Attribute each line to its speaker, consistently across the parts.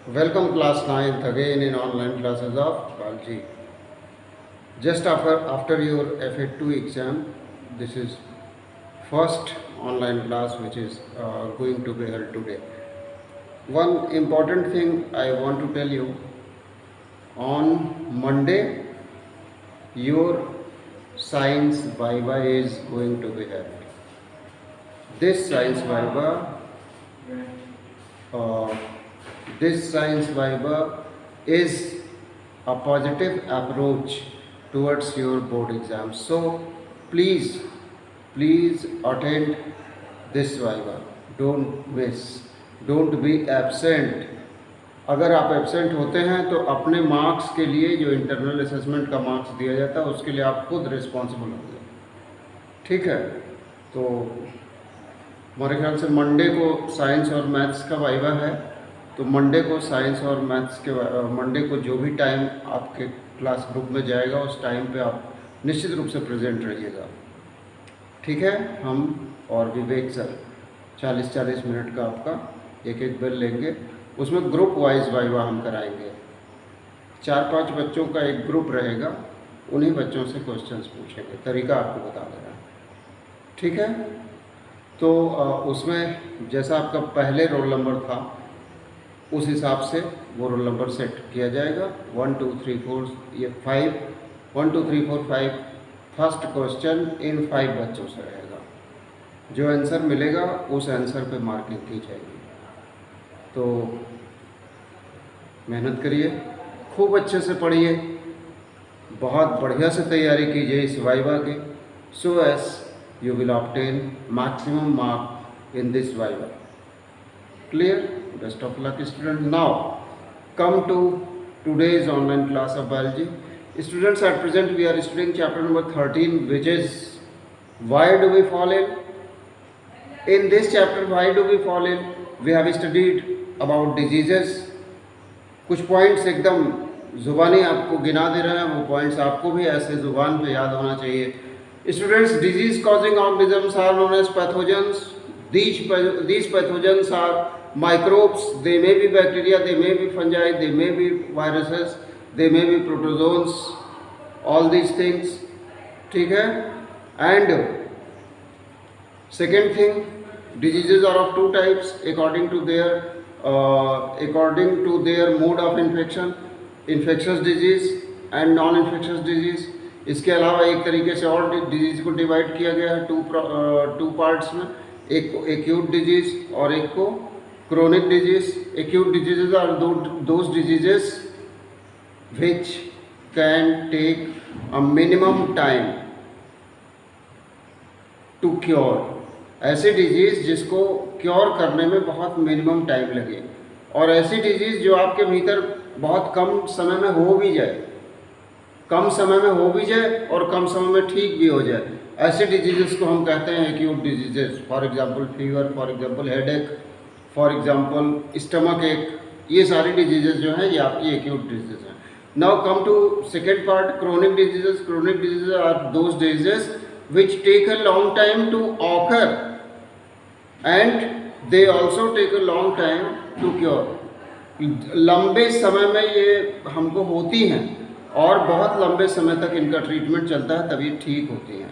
Speaker 1: Welcome class 9th again in online classes of biology. Just after your FA2 exam, this is first online class which is going to be held today. One important thing I want to tell you, on Monday your science viva is going to be held. This science viva uh, this science viva is a positive approach towards your board exam. So please attend this viva. Don't miss. Don't be absent. अगर आप absent होते हैं तो अपने marks के लिए जो internal assessment का मार्क्स दिया जाता है उसके लिए आप खुद रिस्पॉन्सिबल होंगे, ठीक है। तो हमारे ख्याल से मंडे को साइंस और मैथ्स का वाइवा है, तो मंडे को साइंस और मैथ्स के मंडे को जो भी टाइम आपके क्लास ग्रुप में जाएगा उस टाइम पे आप निश्चित रूप से प्रेजेंट रहिएगा, ठीक है। हम और विवेक सर 40-40 मिनट का आपका एक बेल लेंगे, उसमें ग्रुप वाइज वाइवा हम कराएंगे। 4-5 बच्चों का एक ग्रुप रहेगा, उन्हीं बच्चों से क्वेश्चंस पूछेंगे, तरीका आपको बता दे रहा है, ठीक है। तो उसमें जैसा आपका पहले रोल नंबर था उस हिसाब से वो रोल नंबर सेट किया जाएगा। 1 2 3 4 ये 5 1 2 3 4 5 फर्स्ट क्वेश्चन इन 5 बच्चों से रहेगा। जो आंसर मिलेगा उस आंसर पे मार्किंग की जाएगी। तो मेहनत करिए, खूब अच्छे से पढ़िए, बहुत बढ़िया से तैयारी कीजिए इस वाइवा की, सो S you will obtain maximum mark in this viva. Clear? Best of luck students. Now come to today's online class of biology. Students, at present we are studying chapter number 13, which is why do we fall in. In this chapter why do we fall in, we have studied about diseases. कुछ points एकदम जुबानी आपको गिना दे रहे हैं, वो points आपको भी ऐसे जुबान पे याद होना चाहिए। Students, disease causing organisms are known as pathogens. These pathogens are microbes. They may be bacteria, they may be fungi, they may be viruses, they may be protozoans, all these things, ठीक है। And second thing, diseases are of two types according to their mode of infection, infectious disease and non-infectious disease। इसके अलावा एक तरीके से और disease को divide किया गया है टू पार्ट्स में, एक को एक्यूट डिजीज़ और एक को chronic disease. Acute diseases are those diseases which can take a minimum time to cure. ऐसी डिजीज़ जिसको क्योर करने में बहुत मिनिमम टाइम लगे, और ऐसी डिजीज़ जो आपके भीतर बहुत कम समय में हो भी जाए, और कम समय में ठीक भी हो जाए, ऐसे डिजीजेस को हम कहते हैं acute diseases. For example fever, for example headache, for example stomach ache, ये सारी डिजीजेस जो हैं ये आपकी एक्यूट डिजीजेस हैं। Now come to second part, chronic diseases. Chronic diseases are those diseases which take a long time to occur and they also take a long time to cure. लंबे समय में ये हमको होती हैं और बहुत लंबे समय तक इनका ट्रीटमेंट चलता है, तभी ठीक होती हैं।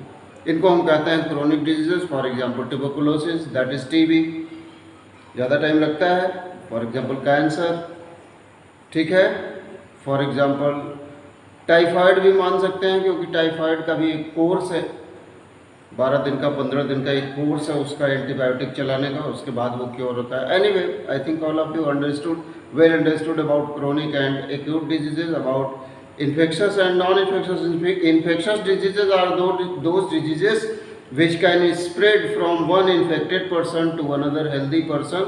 Speaker 1: इनको हम कहते हैं chronic diseases. For example tuberculosis, that is TB, ज़्यादा टाइम लगता है। फॉर एग्जांपल कैंसर, ठीक है। फॉर एग्जांपल टाइफाइड भी मान सकते हैं, क्योंकि टाइफाइड का भी एक कोर्स है, 12 दिन का 15 दिन का एक कोर्स है उसका एंटीबायोटिक चलाने का, उसके बाद वो क्योर होता है। Anyway, I think all of you well understood about chronic and acute diseases, about infectious and non-infectious. Infectious diseases are those diseases which can spread from one infected person to another healthy person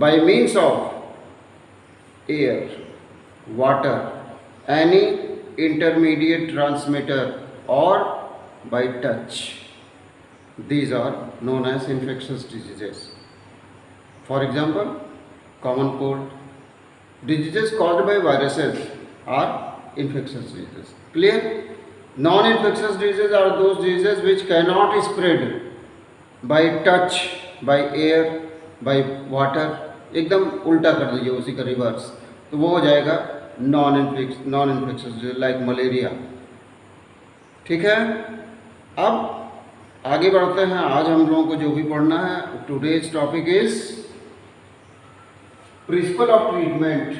Speaker 1: by means of air, water, any intermediate transmitter, or by touch. These are known as infectious diseases. For example, common cold. Diseases caused by viruses are infectious diseases. Clear? Non-infectious diseases are those diseases which cannot spread by touch, by air, by water. एकदम उल्टा कर दीजिए, उसी का reverse. तो वो हो जाएगा नॉन इन्फेक्शस लाइक मलेरिया। ठीक है, अब आगे बढ़ते हैं। आज हम लोगों को जो भी पढ़ना है, today's topic is principle of treatment.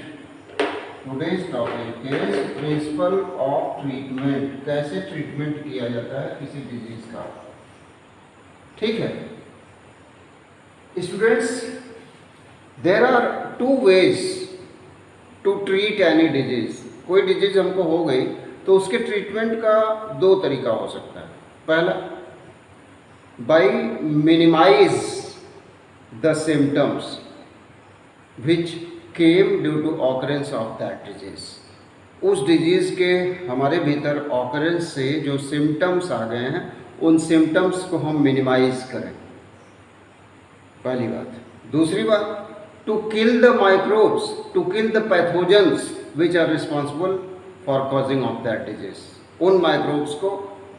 Speaker 1: Today's topic is principle of treatment, कैसे ट्रीटमेंट किया जाता है किसी डिजीज का। ठीक है students, there are two ways to treat any disease. कोई डिजीज हमको हो गई तो उसके ट्रीटमेंट का दो तरीका हो सकता है। पहला, by minimize the symptoms which came due to occurrence of that disease. उस डिजीज के हमारे भीतर ऑकरेंस से जो सिम्टम्स आ गए हैं, उन सिम्टम्स को हम मिनिमाइज करें, पहली बात। दूसरी बात, to kill the microbes, to kill the pathogens which are responsible for causing of that disease. उन माइक्रोब्स को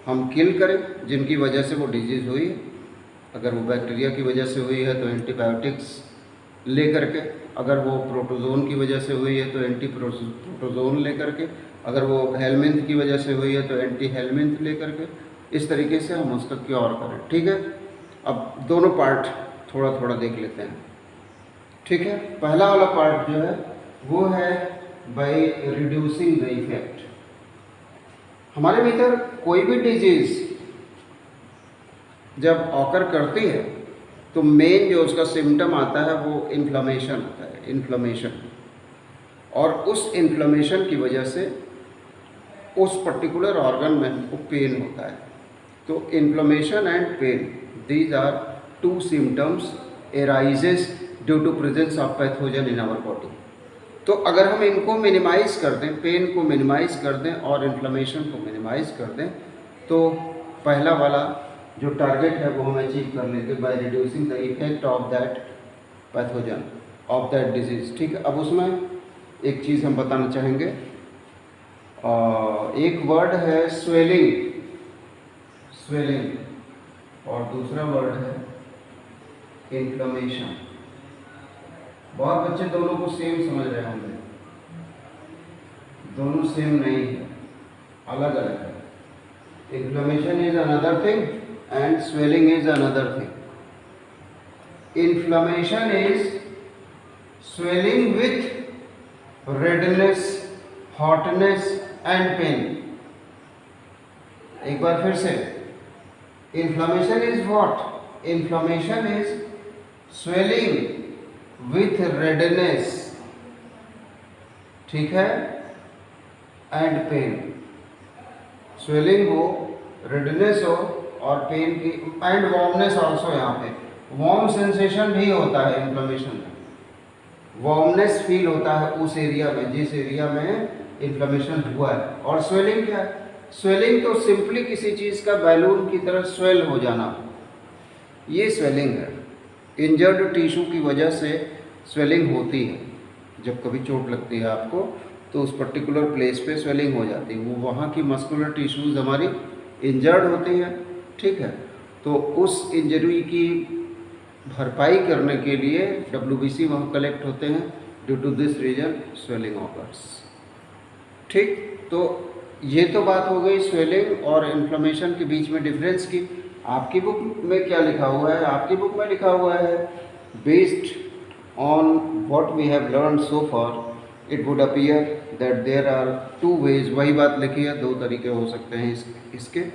Speaker 1: हम किल करें जिनकी वजह से वो डिजीज़ हुई है। अगर वो बैक्टीरिया की वजह से हुई है तो एंटीबायोटिक्स ले करके, अगर वो प्रोटोजोन की वजह से हुई है तो एंटी प्रोटोजोन ले करके, अगर वो हेलमिंथ की वजह से हुई है तो एंटी हेलमिंथ ले करके, इस तरीके से हम उसका क्योर करें। ठीक है, अब दोनों पार्ट थोड़ा थोड़ा देख लेते हैं। ठीक है, पहला वाला पार्ट जो है वो है बाय रिड्यूसिंग द इफेक्ट। हमारे भीतर कोई भी डिजीज जब ऑकर करती है तो मेन जो उसका सिम्टम आता है वो इन्फ्लेमेशन आता है, इन्फ्लेमेशन। और उस इन्फ्लेमेशन की वजह से उस पर्टिकुलर ऑर्गन में वो पेन होता है। तो inflammation and pain, these are two symptoms arises due to presence of pathogen in our body. तो अगर हम इनको मिनिमाइज कर दें, पेन को मिनिमाइज कर दें और इन्फ्लेमेशन को मिनिमाइज कर दें, तो पहला वाला जो टारगेट है वो हम अचीव कर लेंगे by reducing the effect of that pathogen of that disease. ठीक है, अब उसमें एक चीज़ हम बताना चाहेंगे, एक वर्ड है स्वेलिंग, स्वेलिंग, और दूसरा वर्ड है इन्फ्लेमेशन। बहुत बच्चे दोनों को सेम समझ रहे होंगे, दोनों सेम नहीं है, अलग अलग है। Inflammation is another thing and swelling is another thing. Inflammation is swelling with redness, hotness and pain. एक बार फिर से, inflammation is what? Inflammation is swelling with redness, ठीक है, and pain। swelling हो, redness हो और पेन की, एंड वार्मनेस ऑल्सो। यहाँ पे वार्म सेंसेशन भी होता है इन्फ्लेमेशन में, वार्मनेस फील होता है उस एरिया में जिस एरिया में इन्फ्लेमेशन हुआ है। और स्वेलिंग क्या है? स्वेलिंग तो सिंपली किसी चीज़ का बैलून की तरह स्वेल हो जाना, ये स्वेलिंग है। इंजर्ड टिश्यू की वजह से स्वेलिंग होती है। जब कभी चोट लगती है आपको तो उस पर्टिकुलर प्लेस पे स्वेलिंग हो जाती है, वो वहाँ की मस्कुलर टिश्यूज़ हमारी इंजर्ड होती है। ठीक है, तो उस इंजरी की भरपाई करने के लिए WBC वहाँ कलेक्ट होते हैं। Due to this reason swelling occurs. ठीक, तो ये तो बात हो गई स्वेलिंग और इन्फ्लेमेशन के बीच में डिफरेंस की। आपकी बुक में क्या लिखा हुआ है? आपकी बुक में लिखा हुआ है, based on what we have learn so far it would appear that there are two ways. वही बात लिखी है, दो तरीके हो सकते हैं इसके।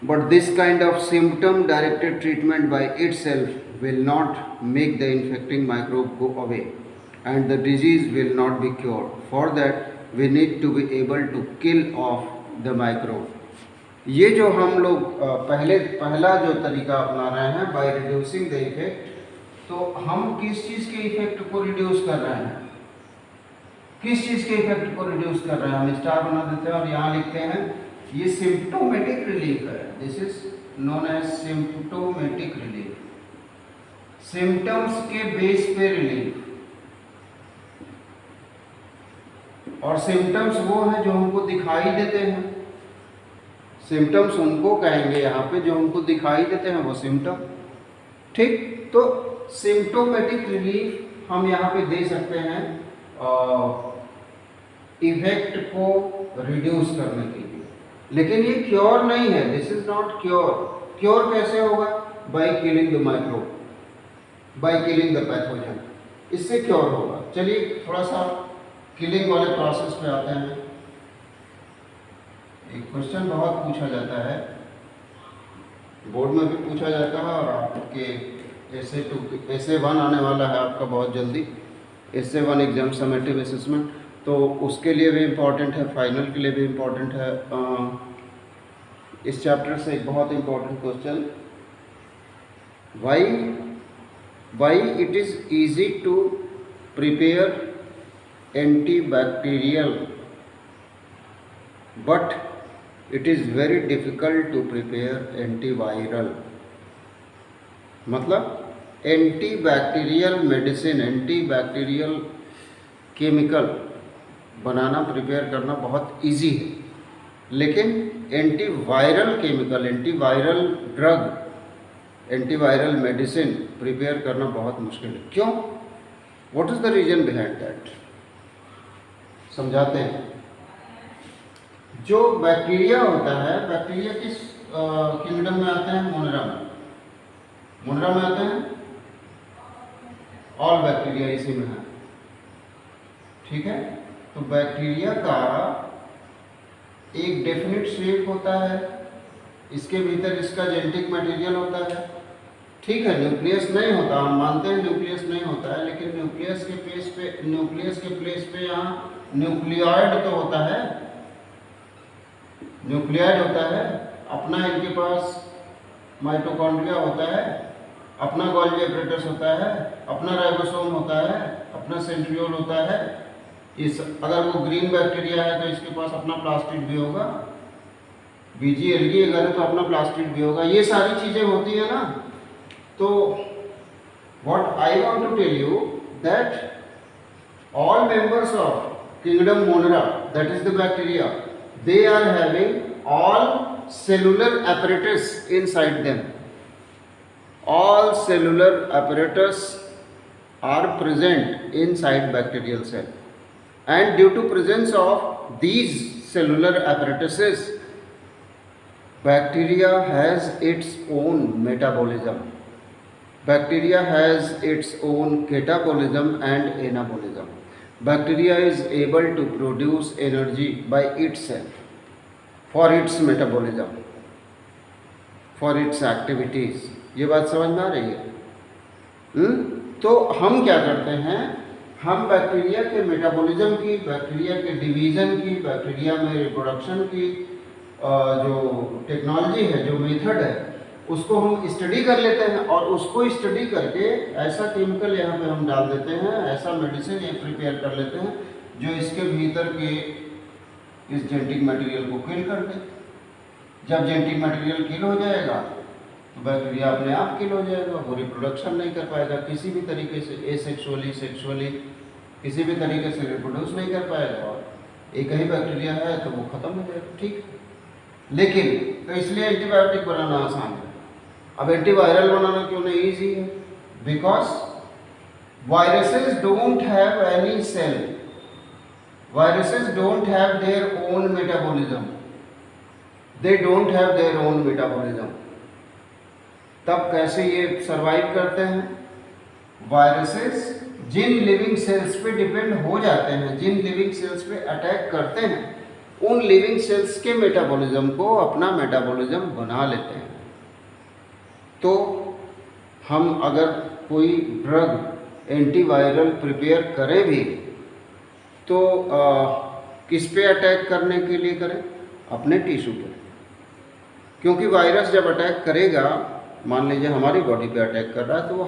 Speaker 1: But this kind of symptom directed treatment by itself will not make the infecting microbe go away and the disease will not be cured. For that we need to be able to kill off the microbe. ये जो हम लोग पहला जो तरीका अपना रहे हैं बाय रिड्यूसिंग द इफेक्ट, तो हम किस चीज़ के इफेक्ट को रिड्यूस कर रहे हैं? किस चीज़ के इफेक्ट को रिड्यूस कर रहे हैं? हम स्टार बना देते हैं और यहाँ लिखते हैं ये सिम्प्टोमेटिक रिलीफ है। This is known as symptomatic relief, symptoms के बेस पे रिलीफ। और सिम्टम्स वो हैं जो हमको दिखाई देते हैं, सिम्टम्स उनको कहेंगे यहाँ पे जो हमको दिखाई देते हैं, वो सिम्टम। ठीक, तो सिम्प्टोमेटिक रिलीफ हम यहाँ पे दे सकते हैं इफेक्ट को रिड्यूस करने के लिए, लेकिन ये क्योर नहीं है। This is not cure. Cure कैसे होगा? By killing the microbe, by killing the pathogen, इससे क्योर होगा। चलिए थोड़ा सा किलिंग वाले प्रोसेस पे आते हैं। एक क्वेश्चन बहुत पूछा जाता है, बोर्ड में भी पूछा जाता है, और आपके ऐसे 1 आने वाला है आपका बहुत जल्दी, ऐसे 1 एग्जाम समेटिव असेसमेंट, तो उसके लिए भी इम्पॉर्टेंट है, फाइनल के लिए भी इम्पॉर्टेंट है। इस चैप्टर से एक बहुत important question, why it is easy to prepare antibacterial but it is very difficult to prepare antiviral. मतलब एंटीबैक्टीरियल मेडिसिन, एंटीबैक्टीरियल केमिकल बनाना, प्रिपेयर करना बहुत इजी है, लेकिन antiviral chemical, antiviral drug, antiviral medicine prepare करना बहुत मुश्किल है। क्यों? What is the reason behind that? समझाते हैं। जो बैक्टीरिया होता है, बैक्टीरिया किस किंगडम में आते हैं? मोनरा में। मोनरा में आते हैं, ऑल बैक्टीरिया इसी में है, ठीक है। तो बैक्टीरिया का एक डेफिनेट शेप होता है, इसके भीतर इसका जेनेटिक मटेरियल होता है, ठीक है। न्यूक्लियस नहीं होता, हम मानते हैं न्यूक्लियस नहीं होता है, लेकिन न्यूक्लियस के प्लेस पे यहाँ न्यूक्लियॉइड तो होता है, न्यूक्लियॉइड होता है अपना, इनके पास माइटोकॉन्ड्रिया होता है, अपना गोल्गी एपरेटस होता है, अपना राइबोसोम होता है, अपना सेंट्रियोल होता है। इस अगर वो ग्रीन बैक्टीरिया है तो इसके पास अपना प्लास्टिड भी होगा, बीजी एल्गी अगर है तो अपना प्लास्टिड भी होगा, ये सारी चीज़ें होती है ना। तो what I want to tell you that all members of kingdom Monera, that is the bacteria, they are having all cellular apparatus inside them. All cellular apparatus are present inside bacterial cell, and due to presence of these cellular apparatuses, bacteria has its own metabolism. Bacteria has its own catabolism and anabolism. Bacteria is able to produce energy by itself for its metabolism, for its activities. ये बात समझ में आ रही है? तो हम क्या करते हैं, हम बैक्टीरिया के मेटाबॉलिज्म की, बैक्टीरिया के डिवीज़न की, बैक्टीरिया में रिप्रोडक्शन की जो टेक्नोलॉजी है, जो मेथड है, उसको हम स्टडी कर लेते हैं, और उसको स्टडी करके ऐसा केमिकल यहाँ पे हम डाल देते हैं, ऐसा मेडिसिन ये प्रिपेयर कर लेते हैं जो इसके भीतर के इस जेनेटिक मटेरियल को किल कर दे। जब जेनेटिक मटेरियल किल हो जाएगा तो बैक्टीरिया अपने आप किल हो जाएगा, वो रिप्रोडक्शन नहीं कर पाएगा किसी भी तरीके से, एसेक्सुअली, सेक्सुअली, किसी भी तरीके से रिप्रोड्यूस नहीं कर पाएगा, और एक ही बैक्टीरिया है तो वो ख़त्म हो जाएगा, ठीक। लेकिन तो इसलिए एंटीबायोटिक बनाना आसान है। अब एंटीवायरल बनाना क्यों नहीं ईजी है? Because viruses don't have any cell, viruses don't have their own metabolism, they don't have their own metabolism. तब कैसे ये सरवाइव करते हैं? वायरसेस जिन लिविंग सेल्स पे डिपेंड हो जाते हैं, जिन लिविंग सेल्स पे अटैक करते हैं, उन लिविंग सेल्स के मेटाबॉलिज्म को अपना मेटाबॉलिज्म बना लेते हैं। तो हम अगर कोई ड्रग एंटीवायरल प्रिपेयर करें भी तो किस पे अटैक करने के लिए करें? अपने टिश्यू पे, क्योंकि वायरस जब अटैक करेगा, मान लीजिए हमारी बॉडी पे अटैक कर रहा है, तो वो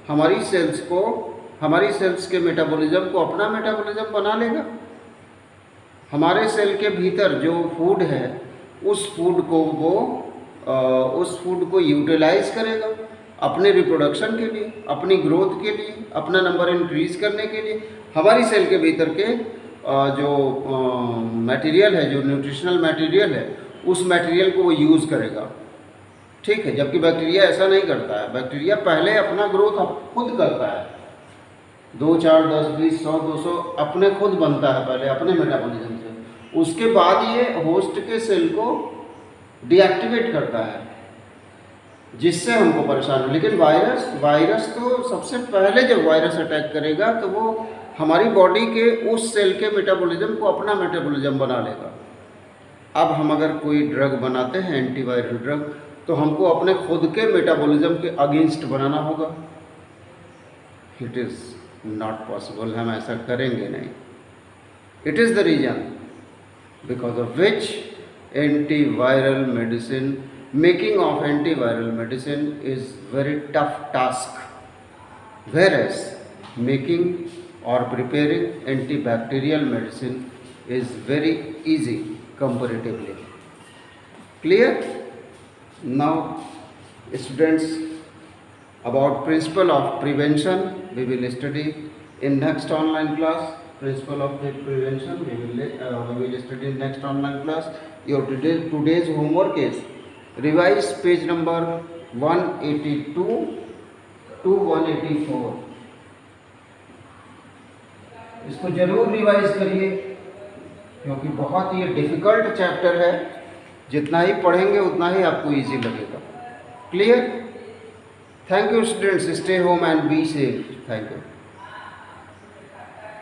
Speaker 1: हमारी सेल्स को, हमारी सेल्स के मेटाबॉलिज्म को अपना मेटाबॉलिज्म बना लेगा। हमारे सेल के भीतर जो फूड है उस फूड को यूटिलाइज करेगा अपने रिप्रोडक्शन के लिए, अपनी ग्रोथ के लिए, अपना नंबर इंक्रीज करने के लिए। हमारी सेल के भीतर के जो मटेरियल है, जो न्यूट्रिशनल मटेरियल है, उस मटेरियल को वो यूज़ करेगा, ठीक है। जबकि बैक्टीरिया ऐसा नहीं करता है, बैक्टीरिया पहले अपना ग्रोथ खुद करता है, 2, 4, 10, 20, 100, 200 अपने खुद बनता है पहले अपने मेटाबॉलिज्म से। उसके बाद ये होस्ट के सेल को डीएक्टिवेट करता है, जिससे हमको परेशान हो। लेकिन वायरस तो सबसे पहले जब वायरस अटैक करेगा तो वो हमारी बॉडी के उस सेल के मेटाबॉलिज्म को अपना मेटाबॉलिज्म बना लेगा। अब हम अगर कोई ड्रग बनाते हैं एंटीवायरल ड्रग, तो हमको अपने खुद के मेटाबॉलिज्म के अगेंस्ट बनाना होगा। इट इज़ नॉट पॉसिबल, हम ऐसा करेंगे नहीं। It is the reason because of which antiviral medicine, making of antiviral medicine is very tough task, whereas making or preparing antibacterial medicine is very easy comparatively. Clear? Now students, about principle of prevention we will study in next online class. Principle of the prevention we will study in next online class. Your today's homework is revise page number 182 to 184। इसको जरूर revise करिए क्योंकि बहुत ही difficult chapter है। जितना ही पढ़ेंगे उतना ही आपको इजी लगेगा। Clear? Thank you students, stay home and be safe. Thank you.